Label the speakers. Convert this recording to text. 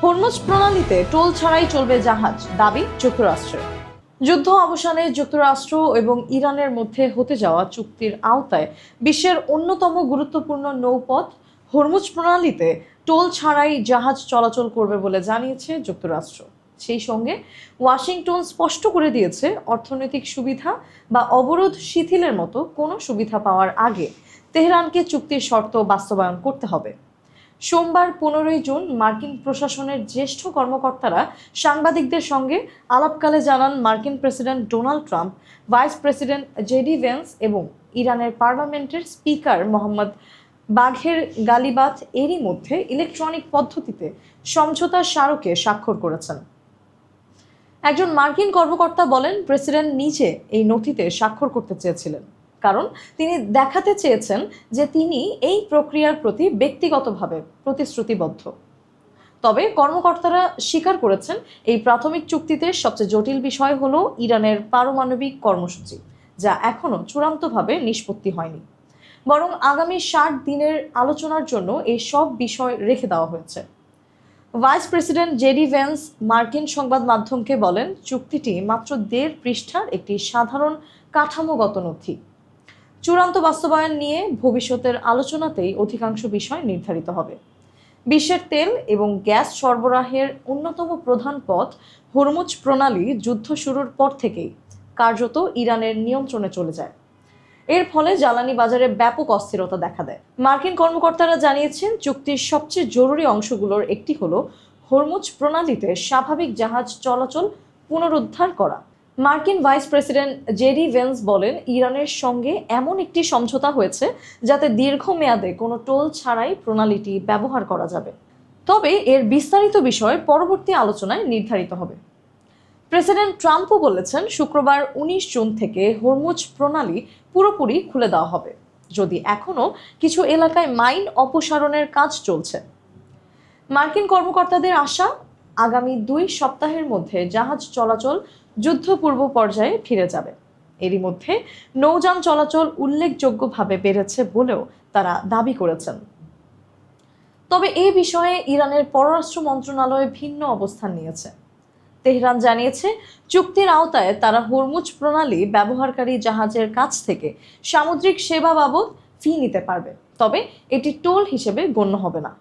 Speaker 1: Hormuz প্রণালীতে toll ছাড়াই চলবে জাহাজ, দাবি যুক্তরাষ্ট্রের। যুদ্ধ অবসানে যুক্তরাষ্ট্র এবং ইরানের মধ্যে হতে যাওয়া চুক্তির আওতায় বিশ্বের অন্যতম গুরুত্বপূর্ণ নৌপথ হরমুজ প্রণালীতে টোল ছাড়াই জাহাজ চলাচল করবে বলে জানিয়েছে যুক্তরাষ্ট্র। সেই সঙ্গে ওয়াশিংটন স্পষ্ট করে দিয়েছে, অর্থনৈতিক সুবিধা বা অবরোধ শিথিলের মতো কোনো সুবিধা পাওয়ার আগে তেহরানকে চুক্তির শর্ত বাস্তবায়ন করতে হবে। সোমবার 15 জুন মার্কিন প্রশাসনের জ্যেষ্ঠ কর্মকর্তারা সাংবাদিকদের সঙ্গে আলাপকালে জানান, মার্কিন president Donald Trump, vice president JD veins এবং ইরানের পার্লামেন্টের স্পিকার মোহাম্মদ বাঘের গালিবাত এরই মধ্যে ইলেকট্রনিক পদ্ধতিতে সমঝোতা স্মারকে স্বাক্ষর করেছেন। একজন মার্কিন কর্মকর্তা বলেন, প্রেসিডেন্ট নিজে এই নথিতে স্বাক্ষর করতে চেয়েছিলেন, কারণ তিনি দেখাতে চেয়েছেন যে তিনি এই প্রক্রিয়ার প্রতি ব্যক্তিগতভাবে প্রতিশ্রুতিবদ্ধ। তবে কর্মকর্তারা স্বীকার করেছেন, এই প্রাথমিক চুক্তিতে সবচেয়ে জটিল বিষয় হলো ইরানের পারমাণবিক কর্মসূচি, যা এখনও চূড়ান্তভাবে নিষ্পত্তি হয়নি, বরং আগামী 60 দিনের আলোচনার জন্য এই সব বিষয় রেখে দেওয়া হয়েছে। ভাইস প্রেসিডেন্ট জেডি ভেন্স মার্কিন সংবাদ মাধ্যমকে বলেন, চুক্তিটি মাত্র 1.5 পৃষ্ঠার একটি সাধারণ কাঠামোগত নথি। চূড়ান্ত বাস্তবায়ন নিয়ে ভবিষ্যতের আলোচনাতেই অধিকাংশ বিষয় নির্ধারিত হবে। বিশ্বের তেল এবং গ্যাস সরবরাহের অন্যতম প্রধান পথ হরমুজ প্রণালী যুদ্ধ শুরুর পর থেকেই কার্যত ইরানের নিয়ন্ত্রণে চলে যায়। এর ফলে জ্বালানি বাজারে ব্যাপক অস্থিরতা দেখা দেয়। মার্কিন কর্মকর্তারা জানিয়েছেন, চুক্তির সবচেয়ে জরুরি অংশগুলোর একটি হলো হরমুজ প্রণালীতে স্বাভাবিক জাহাজ চলাচল পুনরুদ্ধার করা। মার্কিন ভাইস প্রেসিডেন্ট জেডি ভেন্স বলেন, ইরানের সঙ্গে এমন একটি সমঝোতা হয়েছে যাতে দীর্ঘমেয়াদে কোনো টোল ছাড়াই প্রণালীটি ব্যবহার করা যাবে। তবে এর বিস্তারিত বিষয় পরবর্তী আলোচনায় নির্ধারিত হবে। প্রেসিডেন্ট ট্রাম্পও বলেছেন, শুক্রবার 19 জুন থেকে হরমুজ প্রণালী পুরোপুরি খুলে দেওয়া হবে, যদি এখনও কিছু এলাকায় মাইন অপসারণের কাজ চলছে। মার্কিন কর্মকর্তাদের আশা, আগামী 2 সপ্তাহের মধ্যে জাহাজ চলাচল যুদ্ধপূর্ব পর্যায়ে ফিরে যাবে। এরই মধ্যে নৌযান চলাচল উল্লেখযোগ্যভাবে বেড়েছে বলেও তারা দাবি করেছেন। তবে এই বিষয়ে ইরানের পররাষ্ট্র মন্ত্রণালয় ভিন্ন অবস্থান নিয়েছে। তেহরান জানিয়েছে, চুক্তির আওতায় তারা হরমুজ প্রণালী ব্যবহারকারী জাহাজের কাছ থেকে সামুদ্রিক সেবা বাবদ ফি নিতে পারবে, তবে এটি টোল হিসেবে গণ্য হবে না।